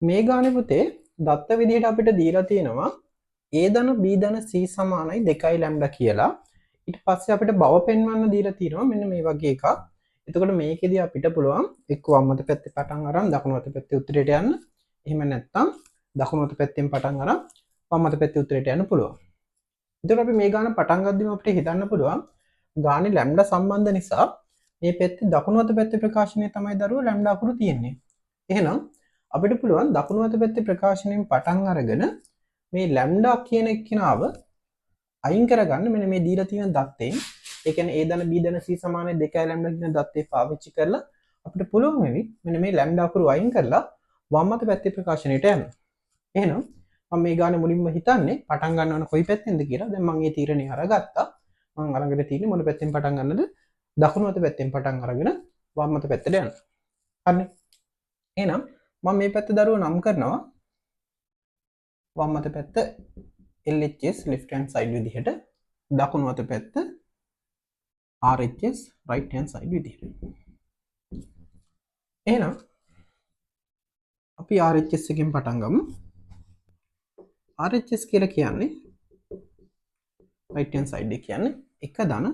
මේ ගානේ පුතේ දත්ත විදිහට අපිට දීලා තියෙනවා a ධන b ධන c සමානයි 2යි ලැම්ඩා කියලා. ඊට පස්සේ අපිට බව පෙන්වන්න දීලා තියෙනවා මෙන්න මේ වගේ එකක්. එතකොට මේකෙදී අපිට පුළුවන් එක්ක වම් අත පැත්තේ පටන් අරන් දකුණු අත පැත්තේ උත්තරයට යන්න. එහෙම නැත්නම් දකුණු අත පැත්තෙන් පටන් අරන් වම් අත පැත්තේ උත්තරයට යන්න පුළුවන්. එතකොට අපි මේ ගාන පටන් ගද්දිම අපිට හිතන්න පුළුවන් ගානේ ලැම්ඩා සම්බන්ධ නිසා මේ පැත්තේ දකුණු අත පැත්තේ ප්‍රකාශනය තමයි දරුවෝ ලැම්ඩා අකුරු තියෙන්නේ. එහෙනම් අපිට පුළුවන් දකුණු අත පැත්තේ ප්‍රකාශනයෙන් පටන් අරගෙන මේ ලැම්ඩා කියන එක්කෙනාව අයින් කරගන්න මෙන්න මේ දීලා තියෙන දත්තෙන් ඒ කියන්නේ a ධන b ධන c සමානයි 2යි ලැම්ඩා කියන දත්තේ පාවිච්චි කරලා අපිට පුළුවන් වෙවි මෙන්න මේ ලැම්ඩා අකුරු අයින් කරලා වම් අත පැත්තේ ප්‍රකාශනයට යන්න. එහෙනම් මම මේ ගානේ මුලින්ම හිතන්නේ පටන් ගන්න ඕන කොයි පැත්තෙන්ද කියලා. දැන් මම මේ තීරණය අරගත්තා. මම අරගෙන තියෙන්නේ මොන පැත්තෙන් පටන් ගන්නද? දකුණු අත පැත්තෙන් පටන් අරගෙන වම් අත පැත්තට යන්න. හරිනේ. එහෙනම් මම මේ පැත්ත දරුවෝ නම් කරනවා වම් අත පැත්ත LHS left hand side විදිහට, දකුණු අත පැත්ත RHS right hand side විදිහට. එහෙනම් අපි RHS එකෙන් පටන් ගමු. RHS කියලා කියන්නේ right hand side එක කියන්නේ 1 ධන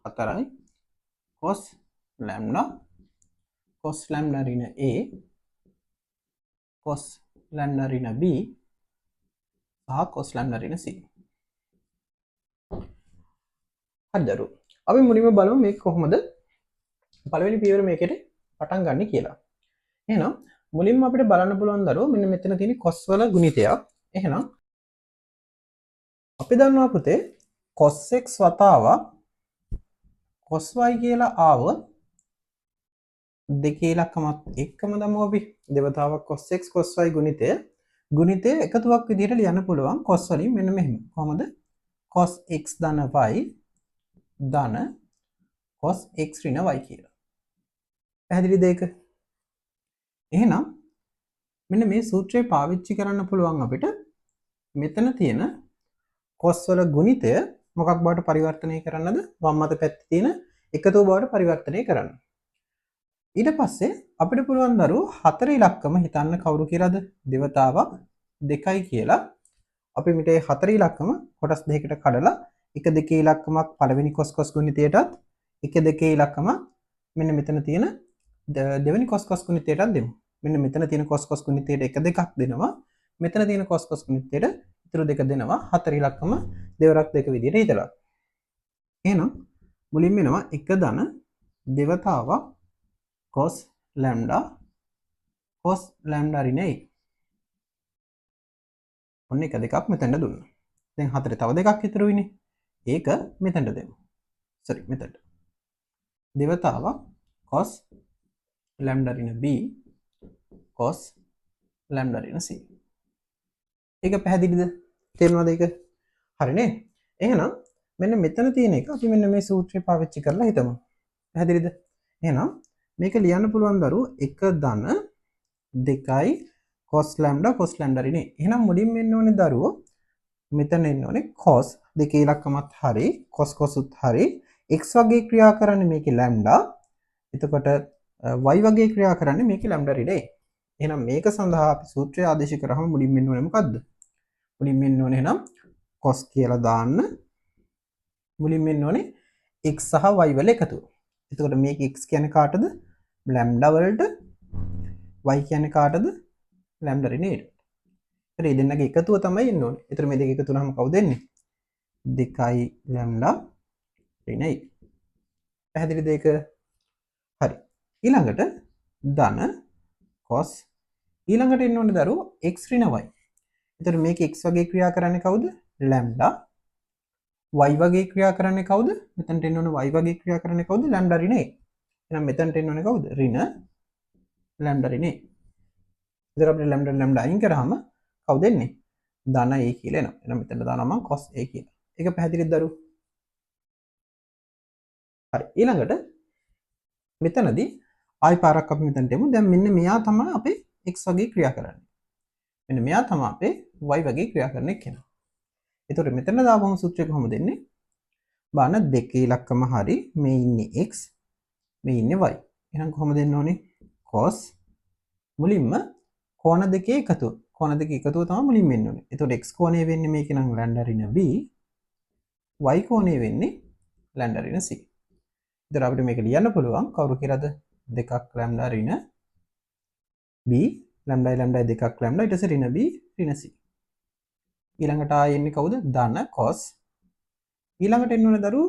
4යි cos lambda ඍණ a cos lambda ඍණ b සහ cos lambda ඍණ c. හරි දරුවෝ. අපි මුලින්ම බලමු මේක කොහොමද පළවෙනි පියවර මේකේ පටන් ගන්න කියලා. එහෙනම් මුලින්ම අපිට බලන්න පුළුවන් දරුවෝ මෙන්න මෙතන තියෙන cos වල ගුණිතයක්. එහෙනම් අපි දන්නවා පුතේ cos x වතාවක් cos y කියලා ආව දෙකේ ඉලක්කමත් එක්කම දමු අපි. දෙවතාවක් cos x cos y ගුණිතය එකතුවක් විදිහට ලියන්න පුළුවන් cos වලින් මෙන්න මෙහෙම. කොහොමද? cos x ධන y ධන cos x ඍණ y කියලා. පැහැදිලිද ඒක? එහෙනම් මෙන්න මේ සූත්‍රය පාවිච්චි කරන්න පුළුවන් අපිට මෙතන තියෙන cos වල ගුණිතය මොකක් බවට පරිවර්තනය කරන්නද? වම් අත පැත්තේ තියෙන එකතුව බවට පරිවර්තනය කරන්න. ඊට පස්සේ අපිට පුළුවන් දරුවෝ හතර ඉලක්කම හිතන්න කවුරු කියලාද? දෙවතාවක් 2යි කියලා. අපි මෙතේ හතර ඉලක්කම කොටස් දෙකකට කඩලා එක දෙකේ ඉලක්කමක් පළවෙනි cos ගුණිතයටත් එක දෙකේ ඉලක්කම මෙන්න මෙතන තියෙන දෙවෙනි cos ගුණිතයටත් දෙමු. මෙන්න මෙතන තියෙන cos ගුණිතයට එක දෙකක් දෙනවා. මෙතන තියෙන cos ගුණිතයට ඉතුරු දෙක දෙනවා. හතර ඉලක්කම දෙවරක් දෙක විදිහට හිතලා. එහෙනම් මුලින්ම එනවා 1 ධන දෙවතාවක් cos lambda ඍණ a. ඔන්න එක දෙකක් මෙතනට දුන්නා. දැන් හතරේ තව දෙකක් ඉතුරු වෙන්නේ. ඒක මෙතනට දෙමු. sorry මෙතනට. දෙවතාවක් cos lambda ඍණ b cos lambda ඍණ c. ඒක පැහැදිලිද? තේරුණාද ඒක? හරිනේ. එහෙනම් මෙන්න මෙතන තියෙන එක අපි මෙන්න මේ සූත්‍රය පාවිච්චි කරලා හිතමු. පැහැදිලිද? එහෙනම් මේක ලියන්න පුළුවන් දරුවෝ 1 ධන 2යි cos lambda ඍණ a. එහෙනම් මුලින්ම එන්න ඕනේ දරුවෝ මෙතන එන්න ඕනේ cos දෙකේ ඉලක්කමත් හරි cos උත් හරි x වගේ ක්‍රියා කරන්නේ මේකේ lambda. එතකොට y වගේ ක්‍රියා කරන්නේ මේකේ lambda ඍණ a. එහෙනම් මේක සඳහා අපි සූත්‍රය ආදේශ කරාම මුලින්ම එන්න ඕනේ මොකද්ද? මුලින්ම එන්න ඕනේ එහෙනම් cos කියලා දාන්න. මුලින්ම එන්න ඕනේ x සහ y වල එකතුව. එතකොට මේක x කියන්නේ කාටද? lambda වලට. y කියන්නේ කාටද? lambda ඍණ a ට. ඒතර මේ දෙන්නගේ එකතුව තමයි එන්න ඕනේ. ඒතර මේ දෙක එකතු වුනහම කවුද එන්නේ? 2යි lambda ඍණ a. පැහැදිලිද ඒක? හරි. ඊළඟට ධන cos ඊළඟට එන්න ඕනේ දරුවෝ x ඍණ y. එතකොට මේක x වගේ ක්‍රියා කරන්නේ කවුද? lambda. y වගේ ක්‍රියා කරන්නේ කවුද? මෙතනට එන්න ඕනේ y වගේ ක්‍රියා කරන්නේ කවුද? lambda ඍණ a. එහෙනම් මෙතනට එන්න ඕනේ කවුද? ඍණ lambda ඍණ a. ඉතින් අපිට lambda අයින් කරාම කවුද එන්නේ? ධන a කියලා එනවා. එහෙනම් මෙතනට දානවා මම cos a කියලා. ඒක පැහැදිලිද දරුවෝ? හරි. ඊළඟට මෙතනදී ආයි පාරක් අපි මෙතනට එමු. දැන් මෙන්න මෙයා තමයි අපේ x වගේ ක්‍රියා කරන්නේ. මෙන්න මෙයා තමයි අපේ y වගේ ක්‍රියා කරන කෙනා. එතකොට මෙතන දාපුවම සූත්‍රය කොහොමද එන්නේ? බලන්න දෙකේ ඉලක්කම හරි මේ ඉන්නේ x මේ ඉන්නේ y. එහෙනම් කොහොමද එන්න ඕනේ? cos මුලින්ම කෝණ දෙකේ එකතුව. කෝණ දෙකේ එකතුව තමයි මුලින් වෙන්න ඕනේ. එතකොට x කෝණය වෙන්නේ මේක නම් lambda ඍණ b, y කෝණය වෙන්නේ lambda ඍණ c. එතකොට අපිට මේක ලියන්න පුළුවන් කවුරු කියලාද? දෙකක් lambda ඍණ b, lambda lambda දෙකක් lambda ඊට පස්සේ ඍණ b ඍණ c. ඊළඟට ආයෙ එන්නේ කවුද? ධන cos. ඊළඟට එන්න ඕනේ දරු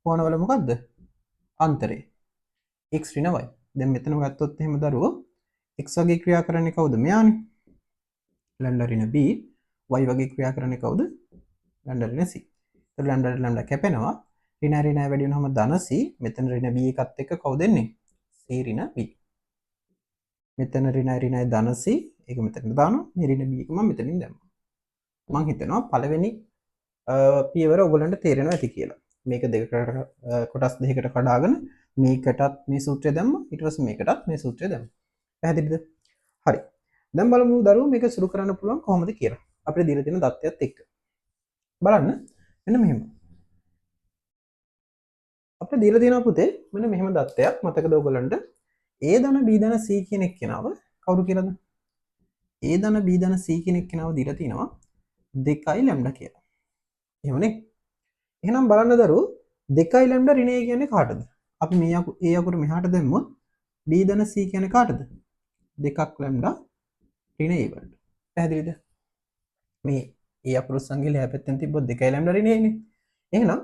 කෝණවල මොකද්ද? අන්තරේ x ඍණ y. දැන් මෙතන ගත්තොත් එහෙම දරුවෝ x වගේ ක්‍රියා කරන්නේ කවුද? මෙයානේ. lambda ඍණ b, y වගේ ක්‍රියා කරන්නේ කවුද? lambda ඍණ c. එතකොට lambda lambda කැපෙනවා. ඍණ ඍණ වැඩි වෙනවම ධන c. මෙතන ඍණ b එකත් එක්ක කවුද එන්නේ? c ඍණ b. මෙතන ඍණ ඍණ ධන c. ඒක මෙතන දානවා. මේ ඍණ b එක මම මෙතනින් දැම්මා. මම හිතනවා පළවෙනි පියවර ඔයගොල්ලන්ට තේරෙනවා ඇති කියලා. මේක දෙකකට කොටස් දෙකකට කඩාගෙන මේකටත් මේ සූත්‍රය දැම්මා. ඊට පස්සේ මේකටත් මේ සූත්‍රය දැම්මා. පැහැදිලිද? හරි. දැන් බලමු දරුවෝ මේක සුළු කරන්න පුළුවන් කොහොමද කියලා. අපිට දීලා තියෙන දත්තයත් එක්ක. බලන්න. මෙන්න මෙහෙම. අපිට දීලා තියෙනවා පුතේ මෙන්න මෙහෙම දත්තයක්. මතකද ඔයගොල්ලන්ට? A ධන B ධන C කියන එක්කෙනාව කවුරු කියලාද? A ධන B ධන C කියන එක්කෙනාව දීලා තිනවා 2 ලැම්ඩා කියලා. එහෙමනේ. එහෙනම් බලන්න දරුවෝ 2 ලැම්ඩා ඍණය කියන්නේ කාටද? අපි මේ A අකුර මෙහාට දැම්මොත් B ධන C කියන්නේ කාටද? 2 ලැම්ඩා ඍණ A වලට. පැහැදිලිද? මේ A අකුරු සංඛ්‍යාව එහා පැත්තෙන් තිබ්බොත් 2 ලැම්ඩා ඍණයනේ. එහෙනම්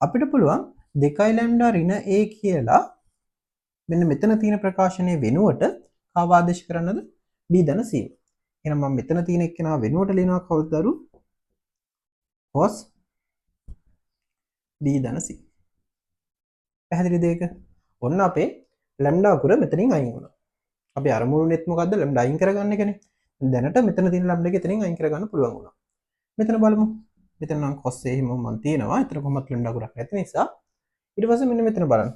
අපිට පුළුවන් 2 ලැම්ඩා ඍණ A කියලා මෙන්න මෙතන තියෙන ප්‍රකාශනයේ වෙනුවට කාව ආදේශ කරන්නද? B ධන C. එහෙනම් මම මෙතන තියෙන එක්කෙනා වෙනුවට ලියනවා කවුද දරු? cos B ධන C. පැහැදිලිද ඒක? ඔන්න අපේ ලැම්ඩා අකුර මෙතනින් අයින් වුණා. අපි අරමුණුනෙත් මොකද්ද? ලැම්ඩා අයින් කරගන්න එකනේ. දැනට මෙතන තියෙන ලැම්ඩා එක එතනින් අයින් කරගන්න පුළුවන් වුණා. මෙතන බලමු. මෙතන නම් cos A හිම මම තියනවා. ඒතර කොහොමද ලැම්ඩා අකුරක් නැති නිසා. ඊට පස්සේ මෙන්න මෙතන බලන්න.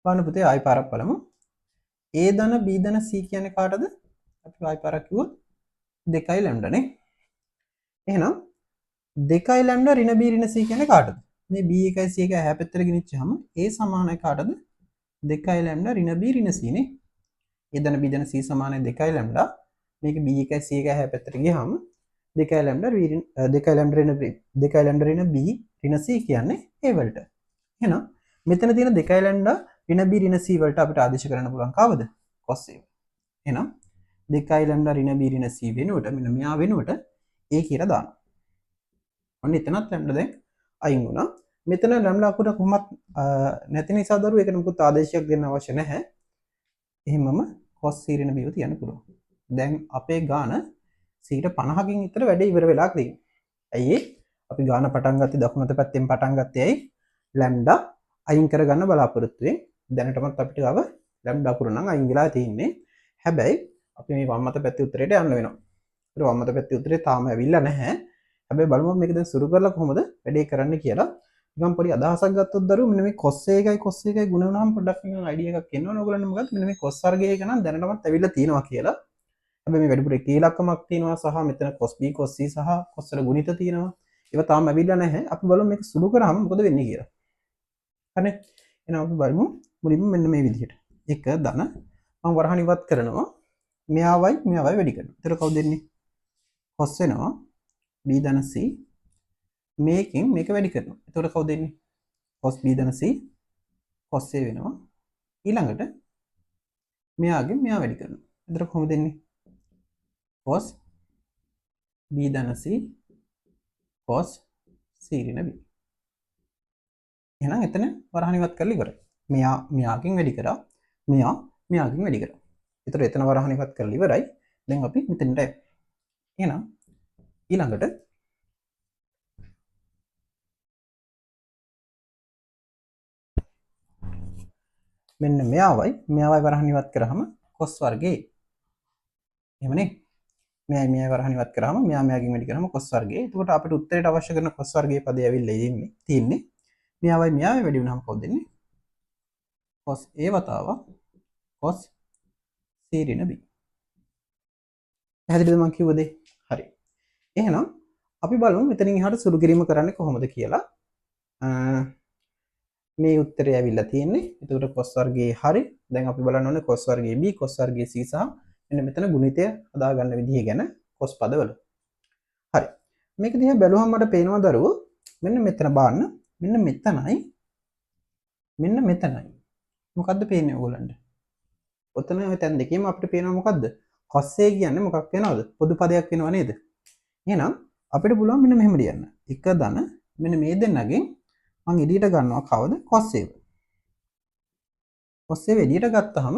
බලන්න පුතේ ආයි පාරක් බලමු. A ධන B ධන C කියන්නේ කාටද? අපි ආයි පාරක් කිව්වොත් 2 ලැම්ඩා නේ. එහෙනම් 2 ලැම්ඩා ඍණ B ඍණ C කියන්නේ කාටද? මේ B එකයි C එකයි එහා පැත්තට ගෙනිච්චාම A සමානයි කාටද? 2 ලැම්ඩා ඍණ B ඍණ C නේ. A ධන B ධන C සමානයි 2 ලැම්ඩා. මේක B එකයි C එකයි එහා පැත්තට ගියාම 2 ලැම්ඩා B 2 ලැම්ඩා ඍණ B 2 ලැම්ඩා ඍණ B ඍණ C කියන්නේ A වලට. එහෙනම් මෙතන තියෙන 2 ලැම්ඩා ඍණ B ඍණ C වලට අපිට ආදේශ කරන්න පුළුවන් කවද? cos A. එහෙනම් 2 ලැම්ඩා ඍණ B ඍණ C වෙනුවට මෙන්න මෙයා වෙනුවට A කියලා දානවා. ඔන්න එතනත් ලැම්ඩා දැන් අයින් වුණා. මෙතන ලැම්ඩා අකුර කොහොමත් නැති නිසා දරුවෝ ඒකට මොකුත් ආදේශයක් දෙන්න අවශ්‍ය නැහැ. එහෙමම cos C ඍණ B තියන්න පුළුවන්. දැන් අපේ ගාන 50කින් විතර වැඩ ඉවර වෙලා තියෙනවා. ඇයි අපි ගාන පටන් ගත්තේ දකුණත පැත්තෙන් පටන් ගත්තේ ඇයි? ලැම්ඩා අයින් කරගන්න බලාපොරොත්තු වෙන්නේ. දැනටමත් අපිට ගාව ලැම්ඩා අකුර නම් අයින් වෙලා තියෙන්නේ. හැබැයි අපි මේ වම් අත පැත්තේ උත්තරේට යන්න වෙනවා. ඒක වම් අත පැත්තේ උත්තරේ තාම ඇවිල්ලා නැහැ. හැබැයි බලමු මේක දැන් සුරු කරලා කොහොමද වැඩේ කරන්න කියලා. නිකන් පොඩි අදහසක් ගත්තොත් දරුවෝ මෙන්න මේ cos එකයි ගුණ වුණාම පොඩ්ඩක් නිකන් අයිඩියා එකක් එනවනේ ඔයගොල්ලන්ට මොකක්ද මෙන්න මේ cos වර්ගය එක නම් දැනටමත් ඇවිල්ලා තියෙනවා කියලා. හැබැයි මේ වැඩිපුර එකේ ඉලක්කමක් තියෙනවා සහ මෙතන cos B cos C සහ cos වල ගුණිත තියෙනවා. ඒවා තාම ඇවිල්ලා නැහැ. අපි බලමු මේක සුළු කරාම මොකද වෙන්නේ කියලා. හරිනේ. එහෙනම් අපි බලමු මුලින්ම මෙන්න මේ විදිහට. 1 ධන මම වරහන් ඉවත් කරනවා. මෙයාවයි වැඩි කරනවා. ඒතර කවුද දෙන්නේ? cos වෙනවා. B ධන C මේකෙන් මේක වැඩි කරනවා. එතකොට කවුද දෙන්නේ? cos B ධන C cos A වෙනවා. ඊළඟට මෙයාගෙන් මෙයා වැඩි කරනවා. එතකොට කොහොමද දෙන්නේ? cos B ධන C cos C ඍණ B. එහෙනම් එතන වරහන් ඉවත් කරලා ඉවරයි. මෙයාගෙන් වැඩි කරා. මෙයාගෙන් වැඩි කරා. එතකොට එතන වරහන් ඉවත් කරලා ඉවරයි. දැන් අපි මෙතනට එහෙනම් ඊළඟට මෙන්න මෙයාවයි වරහන් ඉවත් කරාම cos වර්ගයේ එහෙමනේ මෙයායි වරහන් ඉවත් කරාම මෙයාගෙන් වැඩි කරාම cos වර්ගයේ. එතකොට අපිට උත්තරයට අවශ්‍ය කරන cos වර්ගයේ පදේ ඇවිල්ලා තියෙන්නේ. මෙයාවයි වැඩි වුණාම කවුද දෙන්නේ? cos A වතාව cos C ඍණ B. පැහැදිලිද මම කිව්ව දේ? හරි. එහෙනම් අපි බලමු මෙතනින් එහාට සුළු කිරීම කරන්නේ කොහොමද කියලා. මේ උත්තරය ඇවිල්ලා තියෙන්නේ. එතකොට cos වර්ගයේ හරි. දැන් අපි බලන්න ඕනේ cos වර්ගයේ B, cos වර්ගයේ C සහ මෙන්න මෙතන ගුණිතය හදාගන්න විදිහ ගැන කොස් පදවල. හරි. මේක දිහා බැලුවම මට පේනවා දරුවෝ මෙන්න මෙතන බලන්න. මෙන්න මෙතනයි මෙන්න මෙතනයි. මොකද්ද පේන්නේ ඔයගොල්ලන්ට? ඔතන ඔය තැන් දෙකේම අපිට පේනවා මොකද්ද? cos A කියන්නේ මොකක් වෙනවද? පොදු පදයක් වෙනව නේද? එහෙනම් අපිට පුළුවන් මෙන්න මෙහෙම ලියන්න. 1 ධන මෙන්න මේ දෙන්නගෙන් මම එළියට ගන්නවා කවද? cos A. cos A එළියට ගත්තාම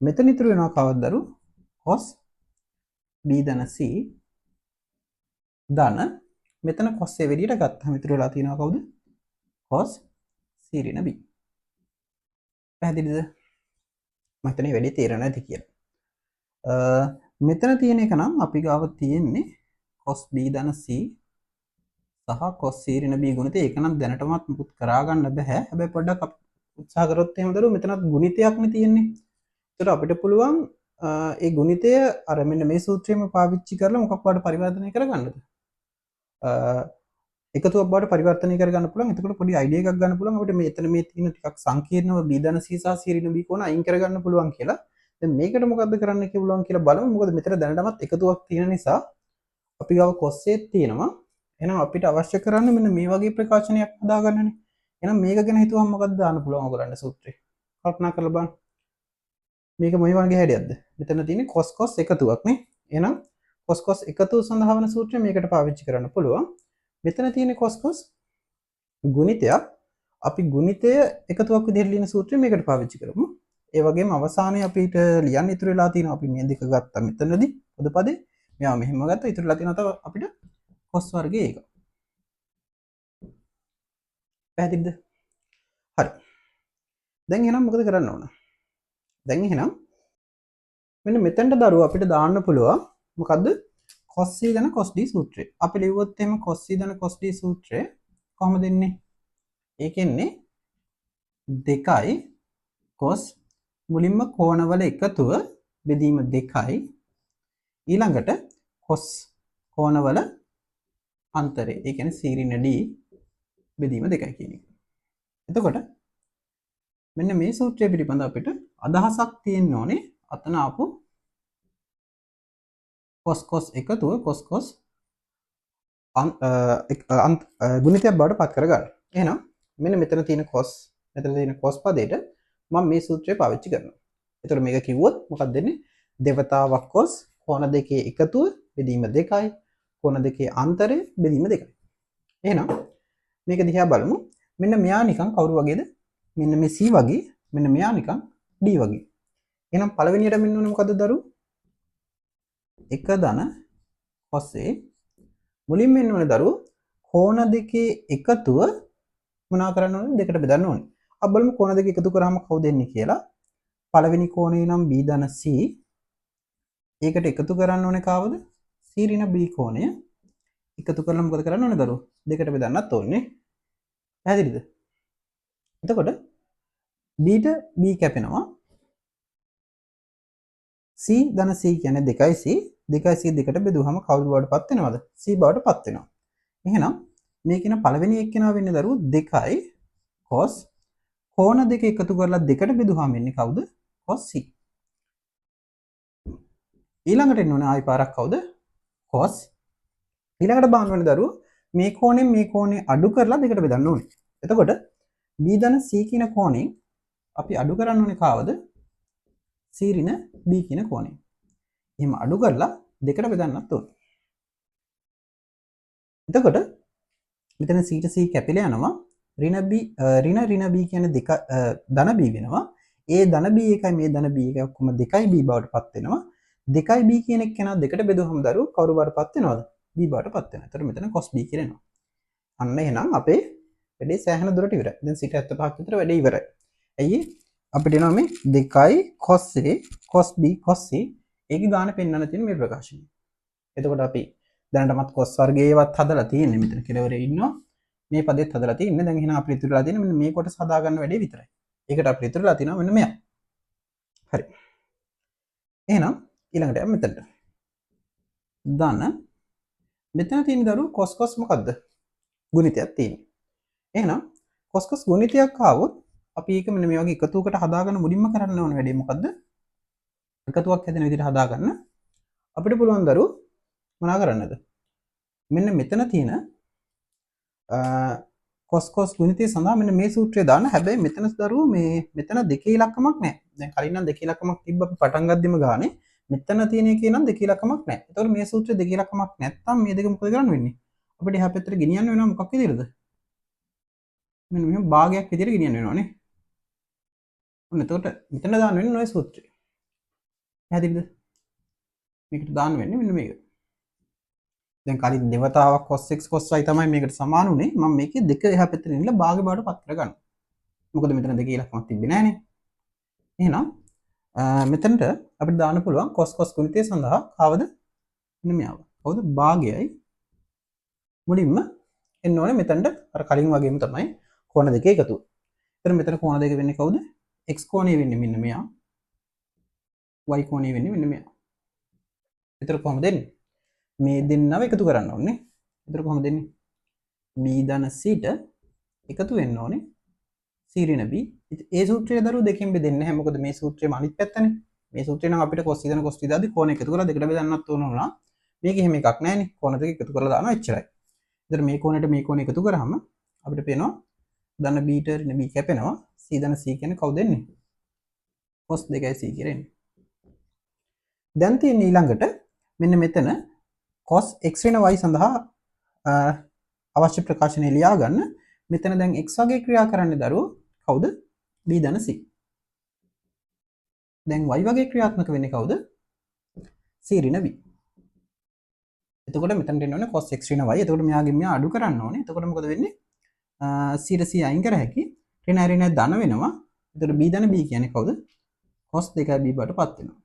මෙතන ඉතුරු වෙනවා කවද දරු? cos B ධන C ධන මෙතන cos A එළියට ගත්තාම ඉතුරු වෙලා තියෙනවා කවුද? cos C ඍණ B. පැහැදිලිද? මම හිතන්නේ වැඩි තේරෙන්නේ නැති කියලා. මෙතන තියෙන එක නම් අපි ගාව තියෙන්නේ cos B ධන C සහ cos C ඍණ B ගුණිතය. ඒක නම් දැනටමත් මුකුත් කරා ගන්න බෑ. හැබැයි පොඩ්ඩක් අපි උත්සාහ කරොත් එහෙම දරුවෝ මෙතනත් ගුණිතයක්නේ තියෙන්නේ. ඒතර අපිට පුළුවන් ඒ ගුණිතය අර මෙන්න මේ සූත්‍රයේම පාවිච්චි කරලා මොකක් වඩ පරිවර්තනය කරගන්නද? එකතුවක් බවට පරිවර්තනය කරගන්න පුළුවන්. එතකොට පොඩි අයිඩියා එකක් ගන්න පුළුවන්. අපිට මෙතන මේ තියෙන ටිකක් සංකීර්ණව B ධන C සහ C ඍණ B කොන අයින් කරගන්න පුළුවන් කියලා. දැන් මේකට මොකද්ද කරන්න කියලා කියලා බලමු. මොකද මෙතන දැනටමත් එකතුවක් තියෙන නිසා අපි ගාව cos A තියෙනවා. එහෙනම් අපිට අවශ්‍ය කරන්නේ මෙන්න මේ වගේ ප්‍රකාශනයක් හදාගන්නනේ. එහෙනම් මේක ගැන හිතුවම මොකක්ද දාන්න පුළුවන් ඔයගොල්ලන්ට සූත්‍රේ? කල්පනා කරලා බලන්න. මේක මොයි වගේ හැඩයක්ද? මෙතන තියෙන්නේ cos එකතුවක් නේ. එහෙනම් cos එකතු සඳහා වන සූත්‍රය මේකට පාවිච්චි කරන්න පුළුවන්. මෙතන තියෙන්නේ cos ගුණිතයක්. අපි ගුණිතය එකතුවක් විදිහට ලියන සූත්‍රය මේකට පාවිච්චි කරමු. ඒ වගේම අවසානයේ අපිට ලියන්න ඉතුරු වෙලා තියෙනවා. අපි මේ දෙක ගත්තා මෙතනදී පොදු පදේ. මෙයා මෙහෙම ගත්තා. ඉතුරු වෙලා තියෙනවා තව අපිට cos වර්ගය ඒක. පැහැදිලිද? හරි. දැන් එහෙනම් මොකද කරන්න ඕන? දැන් එහෙනම් මෙන්න මෙතනට දරුවෝ අපිට දාන්න පුළුවන් මොකද්ද? cos C ධන cos D සූත්‍රය. අපි ලිව්වොත් එහෙම cos C ධන cos D සූත්‍රය කොහොමද එන්නේ? ඒකෙන්නේ 2යි cos මුලින්ම කෝණවල එකතුව බෙදීම 2යි ඊළඟට cos කෝණවල අන්තරය. ඒ කියන්නේ C ඍණ D බෙදීම 2යි කියන එක. එතකොට මෙන්න මේ සූත්‍රය පිළිබඳ අපිට අදහසක් තියෙන්න ඕනේ. අතන ආපු cos එකතුව cos ගුණිතයක් බවට පත් කරගන්න. එහෙනම් මෙන්න මෙතන තියෙන cos පදයට මම මේ සූත්‍රය පාවිච්චි කරනවා. ඒතර මේක කිව්වොත් මොකක්ද දෙන්නේ? දෙවතාවක් cos කෝණ දෙකේ එකතුව බෙදීම 2යි කෝණ දෙකේ අන්තරය බෙදීම 2යි. එහෙනම් මේක දිහා බලමු. මෙන්න මෙයා නිකන් කවුරු වගේද? මෙන්න මේ C වගේ, මෙන්න මෙයා නිකන් D වගේ. එහෙනම් පළවෙනියට මෙන්න ඕනේ මොකද්ද දරු? 1 ධන cos A මුලින්ම එන්න ඕනේ දරුවෝ කෝණ දෙකේ එකතුව මොනවා කරන්න ඕනේ? දෙකට බෙදන්න ඕනේ. අපි බලමු කෝණ දෙක එකතු කරාම කවුද එන්නේ කියලා. පළවෙනි කෝණය නම් B ධන C. ඒකට එකතු කරන්න ඕනේ කවුද? C ඍණ B කෝණය. එකතු කරලා මොකද කරන්න ඕනේ දරුවෝ? දෙකට බෙදන්නත් ඕනේ. පැහැදිලිද? එතකොට B ට B කැපෙනවා. C ධන C කියන්නේ 2C 2C දෙකට බෙදුවහම කවුද බවට පත් වෙනවද? C බවට පත් වෙනවා. එහෙනම් මේකින පළවෙනි එක්කෙනා වෙන්නේ දරුවෝ 2යි cos කෝණ දෙක එකතු කරලා දෙකට බෙදුවහම එන්නේ කවුද? cos C. ඊළඟට එන්න ඕනේ ආයි පාරක් කවුද? cos ඊළඟට බලන්න ඕනේ දරුවෝ මේ කෝණයෙන් මේ කෝණය අඩු කරලා දෙකට බෙදන්න ඕනේ. එතකොට B ධන C කියන කෝණයෙන් අපි අඩු කරන්න ඕනේ කවද? C ඍණ B කියන කෝණය. එහෙම අඩු කරලා දෙකට බෙදන්නත් ඕනේ. එතකොට මෙතන C ට C කැපිලා යනවා. ඍණ B කියන්නේ දෙක ධන B වෙනවා. ඒ ධන B එකයි මේ ධන B එකයි ඔක්කොම 2යි B බවට පත් වෙනවා. 2යි B කියන එක කෙනා දෙකට බෙදුවහම දරුවෝ කවුරු බවට පත් වෙනවද? B බවට පත් වෙනවා. එතකොට මෙතන cos B කියලා එනවා. අන්න එහෙනම් අපේ වැඩේ සෑහෙන දුරට ඉවරයි. දැන් 75ක් විතර වැඩේ ඉවරයි. ඇයි අපිට එනවා මේ 2යි cos A cos B cos C ඒකේ ගාන පෙන්වන්න තියෙන මේ ප්‍රකාශනය. එතකොට අපි දැනටමත් cos වර්ගයේවත් හදලා තියෙන්නේ මෙතන කෙලවරේ ඉන්නවා. මේ පදෙත් හදලා තියෙන්නේ. දැන් එහෙනම් අපිට ඉතුරුලා තියෙන්නේ මෙන්න මේ කොටස හදා ගන්න වැඩේ විතරයි. ඒකට අපිට ඉතුරුලා තියෙනවා මෙන්න මෙයා. හරි. එහෙනම් ඊළඟට යමු මෙතනට. ධන මෙතන තියෙන දරුවෝ cos මොකද්ද? ගුණිතයක් තියෙන්නේ. එහෙනම් cos ගුණිතයක් ආවොත් අපි ඒක මෙන්න මේ වගේ එකතුවකට හදාගන්න මුලින්ම කරන්න ඕන වැඩේ මොකද්ද? එකතුවක් හැදෙන විදිහට හදාගන්න අපිට පුළුවන් දරු මොනා කරන්නද? මෙන්න මෙතන තියෙන කොස් කොස් ගුණිතය සඳහා මෙන්න මේ සූත්‍රය දාන්න. හැබැයි මෙතන දරුවෝ මේ මෙතන දෙකේ ඉලක්කමක් නැහැ. දැන් කලින් නම් දෙකේ ඉලක්කමක් තිබ්බ අපි පටන් ගද්දිම ගානේ. මෙතන තියෙන එකේ නම් දෙකේ ඉලක්කමක් නැහැ. ඒතකොට මේ සූත්‍රයේ දෙකේ ඉලක්කමක් නැත්තම් මේ දෙක මොකද කරන්න වෙන්නේ? අපිට එහා පැත්තට ගෙනියන්න වෙනවා මොකක් විදිහටද? මෙන්න මෙහෙම භාගයක් විදිහට ගෙනියන්න වෙනවානේ. ඔන්න එතකොට මෙතන දාන්න වෙන්නේ ඔය සූත්‍රය. පැහැදිලිද? මේකට දාන්න වෙන්නේ මෙන්න මේක. දැන් කලින් දෙවතාවක් cos x cos y තමයි මේකට සමාන උනේ. මම මේකේ දෙක එහා පැත්තට ගෙනියලා භාගය බවට පත් කරගන්නවා. මොකද මෙතන දෙකේ ඉලක්කමක් තිබ්බේ නැහනේ. එහෙනම් මෙතනට අපිට දාන්න පුළුවන් cos cos ගුණිතය සඳහා කවද? මෙන්න මෙයාව. කවුද? භාගයයි මුලින්ම එන්න ඕනේ මෙතනට අර කලින් වගේම තමයි කෝණ දෙකේ එකතුව. එතන මෙතන කෝණ දෙක වෙන්නේ කවුද? x කෝණය වෙන්නේ මෙන්න මෙයා. y කෝණය වෙන්නේ මෙන්න මෙයා. එතන කොහොමද දෙන්නේ? මේ දෙන්නව එකතු කරන්න ඕනේ. එතන කොහොමද දෙන්නේ? b ධන c ට එකතු වෙන්න ඕනේ c ඍණ b. ඒ සූත්‍රය දරුවෝ දෙකෙන් බෙදෙන්නේ නැහැ. මොකද මේ සූත්‍රයේම අනිත් පැත්තනේ. මේ සූත්‍රේ නම් අපිට cos ධන cos දාදී කෝණ එකතු කරලා දෙකට බෙදන්නත් ඕන වුණා. මේක එහෙම එකක් නැහැනේ. කෝණ දෙක එකතු කරලා දානවා එච්චරයි. එතන මේ කෝණයට මේ කෝණ එකතු කරාම අපිට පේනවා ධන b ට ඍණ b කැපෙනවා. c ධන c කියන්නේ කවුද එන්නේ? cos 2යි c කියලා එන්නේ. දැන් තියෙන ඊළඟට මෙන්න මෙතන cos x ඍණ y සඳහා අවශ්‍ය ප්‍රකාශනය ලියා ගන්න. මෙතන දැන් x වගේ ක්‍රියා කරන්නේ දරුවෝ කවුද? b ධන c. දැන් y වගේ ක්‍රියාත්මක වෙන්නේ කවුද? c ඍණ b. එතකොට මෙතනට එන්න ඕනේ cos x ඍණ y. එතකොට මෙයාගෙන් මෙයා අඩු කරන්න ඕනේ. එතකොට මොකද වෙන්නේ? c ට c අයින් කර හැකි. ඍණ ඍණ ධන වෙනවා. එතකොට b ධන b කියන්නේ කවුද? cos 2b බවට පත් වෙනවා.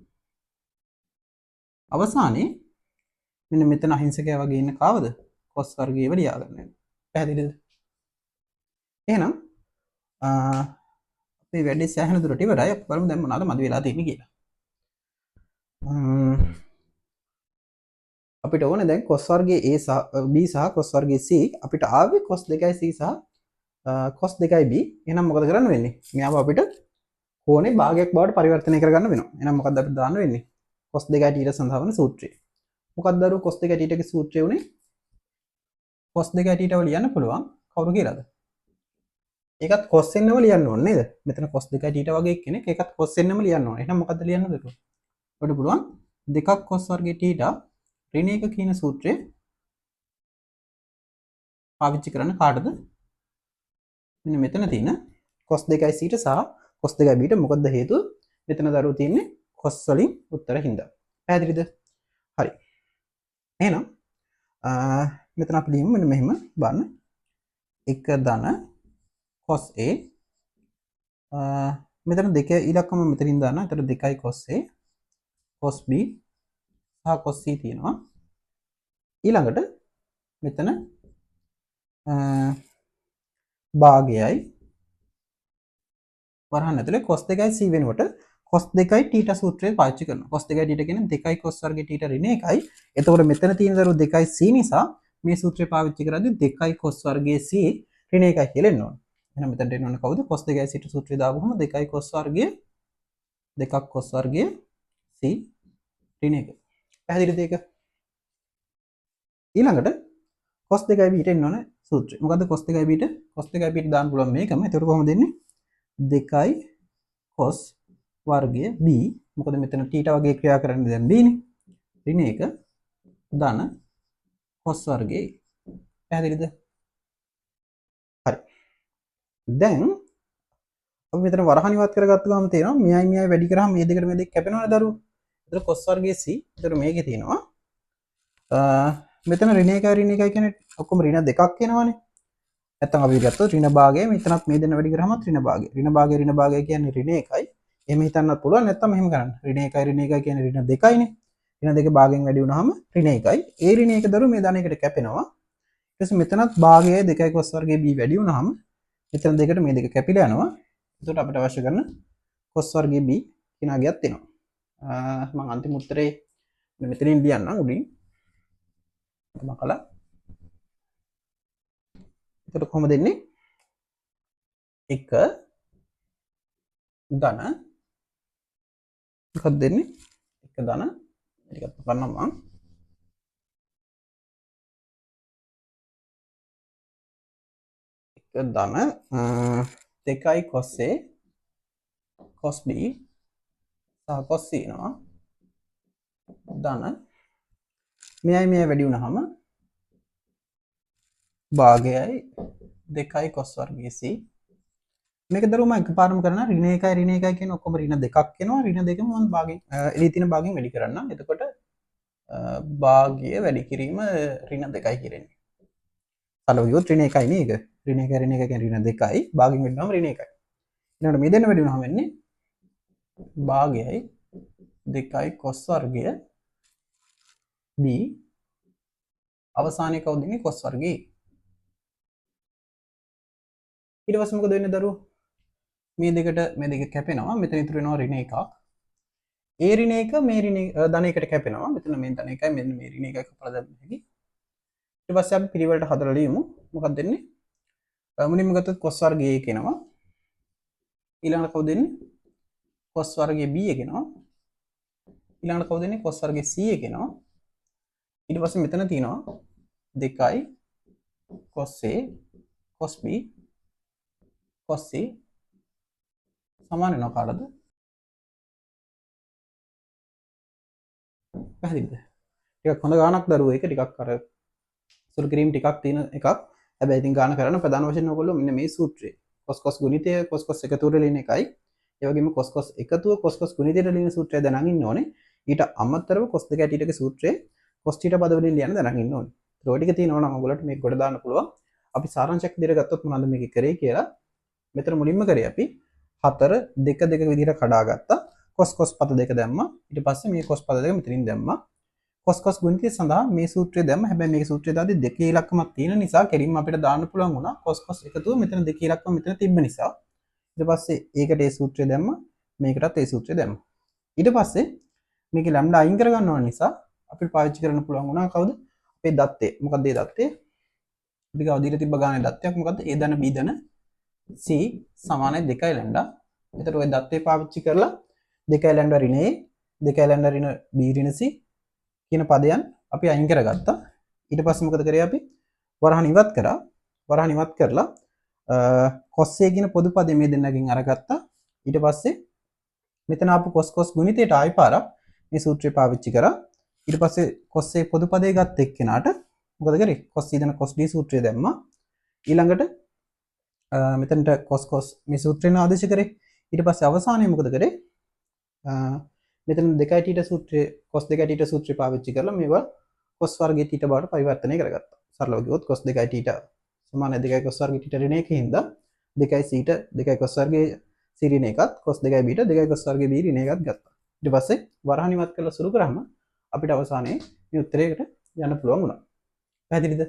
අවසානයේ මෙන්න මෙතන අහිංසකයා වගේ ඉන්න කවද? cos වර්ගයේව ලියා ගන්න වෙනවා. පැහැදිලිද? එහෙනම් අපේ වැඩේ සෑහෙන දුරට ඉවරයි. අපි බලමු දැන් මොනවද මදි වෙලා තියෙන්නේ කියලා. අපිට ඕනේ දැන් cos වර්ගයේ a සහ b සහ cos වර්ගයේ c අපිට ආවේ cos 2යි c සහ cos 2යි b. එහෙනම් මොකද කරන්න වෙන්නේ? මෙයාව අපිට කෝණේ භාගයක් බවට පරිවර්තනය කරගන්න වෙනවා. එහෙනම් මොකක්ද අපිට දාන්න වෙන්නේ? cos 2යි θ සඳහා වන සූත්‍රය. මොකක්ද අර cos 2යි θ ගේ සූත්‍රය උනේ? cos 2යි θ ව ලියන්න පුළුවන් කවුරු කියලාද? ඒකත් cos nම ලියන්න ඕනේ නේද? මෙතන cos 2යි θ වගේ කෙනෙක් ඒකත් cos nම ලියන්න ඕනේ. එහෙනම් මොකද්ද ලියන්නද ඒක? ඔබට පුළුවන් දෙකක් cos වර්ගයේ θ ඍණ 1 කියන සූත්‍රය පාවිච්චි කරන්න කාටද? මෙන්න මෙතන තියෙන cos 2යි c සහ cos 2යි b මොකද්ද හේතුව? මෙතන දරුවෝ තියෙන්නේ cos වලින් උත්තර හින්දා. පැහැදිලිද? හරි. එහෙනම් මෙතන අපි ලියමු මෙන්න මෙහෙම බලන්න. 1 ධන cos a මෙතන දෙක ඉලක්කම මෙතනින් දාන්න. එතන 2යි cos a cos b සහ cos c තියෙනවා. ඊළඟට මෙතන භාගයයි වරහන් ඇතුලේ cos 2යි c වෙනකොට cos 2යි θ සූත්‍රය පාවිච්චි කරනවා. cos 2යි θ කියන්නේ 2යි cos වර්ගයේ θ ඍණ 1යි. එතකොට මෙතන තියෙන දරුවෝ 2යි c නිසා මේ සූත්‍රය පාවිච්චි කරද්දී 2යි cos වර්ගයේ c ඍණ 1යි කියලා එන්න ඕනේ. එහෙනම් මෙතනට එන්න ඕනේ කවුද? cos 2යි c සූත්‍රය දාපුවම 2යි cos වර්ගයේ 2ක් cos වර්ගයේ c ඍණ 1. පැහැදිලිද ඒක? ඊළඟට cos 2යි b ට එන්න ඕනේ සූත්‍රය. මොකද්ද cos 2යි b ට? cos 2යි b ට දාන්න පුළුවන් මේකම. එතකොට කොහොමද දෙන්නේ? 2යි cos වර්ගය b මොකද මෙතන θ වගේ ක්‍රියා කරන්නේ දැන් b නේ ඍණ 1 ධන cos වර්ගයේ. පැහැදිලිද? හරි. දැන් අපි මෙතන වරහන් ඉවත් කරගත්ත ගමන් තේරෙනවා මෙයයි මෙයයි වැඩි කරාම මේ දෙකට මේ දෙක කැපෙනවනේ දරුවෝ. එතන cos වර්ගයේ c. එතන මේකේ තියෙනවා මෙතන ඍණ 1යි ඍණ 1යි කියන්නේ ඔක්කොම ඍණ දෙකක් එනවනේ. නැත්තම් අපි ගත්තොත් ඍණ භාගය මෙතනත් මේ දෙන්න වැඩි කරාමත් ඍණ භාගය. ඍණ භාගය කියන්නේ ඍණ 1යි. එහෙම හිතන්නත් පුළුවන් නැත්තම් මෙහෙම කරන්න. ඍණ 1යි ඍණ 1යි කියන්නේ ඍණ 2යිනේ. ඍණ 2 භාගයෙන් වැඩි වුණාම ඍණ 1යි. ඒ ඍණ 1 දරුවෝ මේ ධන එකට කැපෙනවා. ඊට පස්සේ මෙතනත් භාගයයි 2යි cos වර්ගයේ b වැඩි වුණාම මෙතන දෙකට මේ දෙක කැපිලා යනවා. එතකොට අපිට අවශ්‍ය කරන cos වර්ගයේ b කියන අගයත් එනවා. මම අන්තිම උත්තරේ මෙතනින් ලියන්නම් උඩින්. මම කළා. එතකොට කොහොමද දෙන්නේ? 1 ධන මොකක්ද දෙන්නේ? ධන ටිකක් කරනම් මම ධන 2යි cos A cos B සහ cos C නවා ධන මෙයයි වැඩි වුණාම භාගයයි 2යි cos වර්ගයේ C මේක දරුවම එකපාරම කරන ඍණ 1 කියන ඔක්කොම ඍණ 2ක් එනවා ඍණ 2ම මම භාගයෙන් එළිය තියෙන භාගයෙන් වැඩි කරන්නම් එතකොට භාගය වැඩි කිරීම ඍණ 2යි කරන්නේ සලව ගියොත් ඍණ 1යි නේ ඒක ඍණ 1 කියන්නේ ඍණ 2යි භාගයෙන් වැඩි වුණාම ඍණ 1යි ඊළඟට මේ දෙන්න වැඩි වුණාම වෙන්නේ භාගයයි 2යි cos වර්ගය B අවසානයේ කවුද ඉන්නේ cos වර්ගයේ ඊට පස්සේ මොකද වෙන්නේ දරුවෝ මේ දෙක කැපෙනවා මෙතන ඉතුරු වෙනවා ඍණ 1ක් ඒ ඍණ 1 මේ ඍණ ධන 1ට කැපෙනවා මෙතන මේ ධන 1යි මෙන්න මේ ඍණ 1යි කපලා දැම්ම හැකි ඊට පස්සේ අපි පිළිවෙලට හදලා ලියමු මොකක්ද දෙන්නේ මුලින්ම ගත්තොත් cos වර්ගයේ 1 එනවා ඊළඟට කවුද දෙන්නේ cos වර්ගයේ B එක එනවා ඊළඟට කවුද දෙන්නේ cos වර්ගයේ C එක එනවා ඊට පස්සේ මෙතන තියෙනවා 2යි cos A cos B cos C සමාන වෙනවා කාටද පැහැදිලිද ටිකක් හොඳ ගානක් දරුවෝ ඒක ටිකක් අර සුළු කිරීම ටිකක් තියෙන එකක් හැබැයි ඉතින් ගාන කරන්න ප්‍රධාන වශයෙන් ඔයගොල්ලෝ මෙන්න මේ සූත්‍රය cos ගුණිතය cos එකතුවට ලියන එකයි ඒ වගේම cos එකතුව cos ගුණිතයට ලියන සූත්‍රය දැනගෙන ඉන්න ඕනේ ඊට අමතරව cos දෙක ඇටීටක සූත්‍රයේ cos θ පද වලින් ලියන්න දැනගෙන ඉන්න ඕනේ ඒ ටික තියෙනවා නම් ඔයගොල්ලන්ට මේක ගොඩ දාන්න පුළුවන් අපි සාරාංශයක් විදිහට ගත්තොත් මොනවද මේක කරේ කියලා මෙතන මුලින්ම කරේ අපි 4 2 2 විදිහට කඩාගත්තා cos පද දෙක දැම්මා ඊට පස්සේ මේ cos පද දෙක මෙතනින් දැම්මා cos ගුණිතය සඳහා මේ සූත්‍රය දැම්ම හැබැයි මේක සූත්‍රය දාදී දෙකේ ඉලක්කමක් තියෙන නිසා කෙලින්ම අපිට දාන්න පුළුවන් වුණා cos එකතුව මෙතන දෙකේ ඉලක්කම මෙතන තිබ්බ නිසා ඊට පස්සේ ඒකට ඒ සූත්‍රය දැම්ම මේකටත් ඒ සූත්‍රය දැම්ම ඊට පස්සේ මේකේ ලැම්ඩා අයින් කරගන්න ඕන නිසා අපිට පාවිච්චි කරන්න පුළුවන් වුණා කවුද අපේ දත්තේ මොකක්ද ඒ දත්තේ අපි ගාව දීලා තිබ්බ ගානේ දත්තයක් මොකද්ද a ධන b ධන c සමානයි 2යි ලැම්ඩා එතකොට ඔය දත්තේ පාවිච්චි කරලා 2යි ලැම්ඩා ඍණ a 2යි ලැම්ඩා ඍණ b ඍණ c කියන පදයන් අපි අයින් කරගත්තා ඊට පස්සේ මොකද කරේ අපි වරහන් ඉවත් කරලා cos a කියන පොදු පදේ මේ දෙන්නගෙන් අරගත්තා ඊට පස්සේ මෙතන ආපු cos ගුණිතයට ආයි පාරක් මේ සූත්‍රය පාවිච්චි කරා ඊට පස්සේ cos a පොදු පදේ ගත්ත එක්කෙනාට මොකද කරේ cos c දන cos d සූත්‍රය දැම්මා ඊළඟට මෙතනට cos මේ සූත්‍රේන ආදේශ කරේ ඊට පස්සේ අවසානයේ මොකද කරේ මෙතන 2යි θ සූත්‍රයේ cos 2යි θ සූත්‍රය පාවිච්චි කරලා මේවා cos වර්ගයේ θ බවට පරිවර්තනය කරගත්තා. සරලව කිව්වොත් cos 2යි θ සමාන 2යි cos වර්ගයේ θ ඍණ 1 හින්දා 2යි c ට 2යි cos වර්ගයේ c ඍණ 1ත් cos 2යි b ට 2යි cos වර්ගයේ b ඍණ 1ත් ගත්තා. ඊට පස්සේ වරහන් ඉවත් කරලා සුළු කරාම අපිට අවසානයේ මේ උත්තරයකට යන්න පුළුවන් වුණා. පැහැදිලිද?